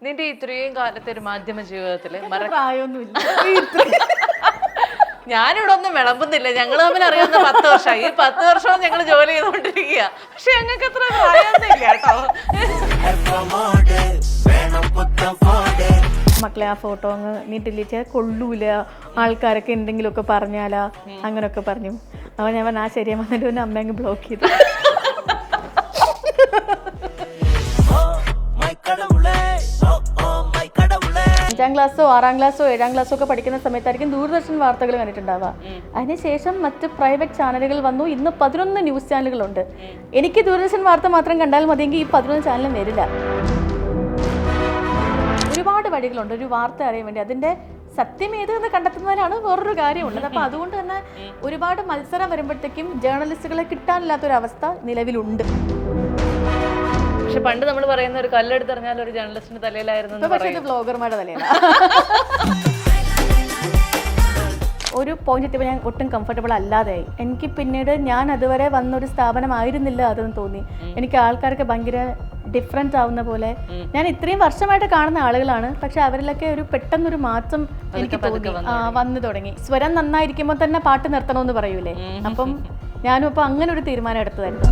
നിന്റെ ഇത്രയും കാലത്തെ ഒരു മാധ്യമ ജീവിതത്തില് പ്രായമൊന്നുമില്ല. ഞാനിവിടെ ഒന്നും വിളമ്പുന്നില്ല. ഞങ്ങൾ തമ്മിൽ അറിയുന്ന 10 വർഷമായി. ഈ 10 വർഷവും ഞങ്ങൾ ജോലി ചെയ്തുകൊണ്ടിരിക്കുക. പക്ഷെ ഞങ്ങൾക്ക് അത്ര പ്രായമൊന്നുമില്ല കേട്ടോ. മക്കളെ ആ ഫോട്ടോ അങ്ങ് നീ ഡിലീറ്റ് ചെയ്യാൻ കൊള്ളൂല, ആൾക്കാരൊക്കെ എന്തെങ്കിലുമൊക്കെ പറഞ്ഞാലാ അങ്ങനൊക്കെ പറഞ്ഞു. അപ്പോൾ ഞാൻ പറഞ്ഞു ആ ശരിയാ, വന്നിട്ട് പിന്നെ അമ്മ അങ്ങ് ബ്ലോക്ക് ചെയ്തു. 5ാം ക്ലാസ്സോ 6ാം ക്ലാസ്സോ 7ാം ക്ലാസ്സോ ഒക്കെ പഠിക്കുന്ന സമയത്തായിരിക്കും ദൂരദർശൻ വാർത്തകൾ കണ്ടിട്ടുണ്ടാവുക. അതിനുശേഷം മറ്റ് പ്രൈവറ്റ് ചാനലുകൾ വന്നു. ഇന്ന് 11 ന്യൂസ് ചാനലുകളുണ്ട്. എനിക്ക് ദൂരദർശൻ വാർത്ത മാത്രം കണ്ടാൽ മതിയെങ്കിൽ ഈ 11 ചാനലും വരില്ല. ഒരുപാട് വഴികളുണ്ട് ഒരു വാർത്ത അറിയാൻ വേണ്ടി. അതിൻ്റെ സത്യം ഏത് എന്ന് കണ്ടെത്തുന്നതിനാണ് വേറൊരു കാര്യമുള്ളത്. അപ്പോൾ അതുകൊണ്ട് തന്നെ ഒരുപാട് മത്സരം വരുമ്പോഴത്തേക്കും ജേർണലിസ്റ്റുകളെ കിട്ടാനില്ലാത്തൊരവസ്ഥ നിലവിലുണ്ട്. പക്ഷെ പണ്ട് നമ്മൾ പറയുന്ന ഒരു കല്ലെടുത്തെറിഞ്ഞാൽ ഒരു ജേർണലിസ്റ്റിന്റെ തലയിലായിരുന്നു. പക്ഷേ ഇത് ബ്ലോഗർമാരുടെ തലയിലാണ്. ഒരു പോയിന്റ് എത്തിയപ്പോൾ ഞാൻ ഒട്ടും കംഫർട്ടബിൾ അല്ലാതെയായി. എനിക്ക് പിന്നീട് ഞാൻ അതുവരെ വന്നൊരു സ്ഥാപനമായിരുന്നില്ല അതെന്ന് തോന്നി. എനിക്ക് ആൾക്കാർക്ക് ഭയങ്കര ഡിഫറൻറ്റ് ആവുന്ന പോലെ. ഞാൻ ഇത്രയും വർഷമായിട്ട് കാണുന്ന ആളുകളാണ്, പക്ഷെ അവരിലൊക്കെ ഒരു പെട്ടെന്നൊരു മാറ്റം എനിക്ക് തോന്നി. വന്നു തുടങ്ങി. സ്വരം നന്നായിരിക്കുമ്പോൾ തന്നെ പാട്ട് നിർത്തണമെന്ന് പറയൂലേ. അപ്പം ഞാനും അപ്പം അങ്ങനെ ഒരു തീരുമാനം എടുത്തതായിരുന്നു.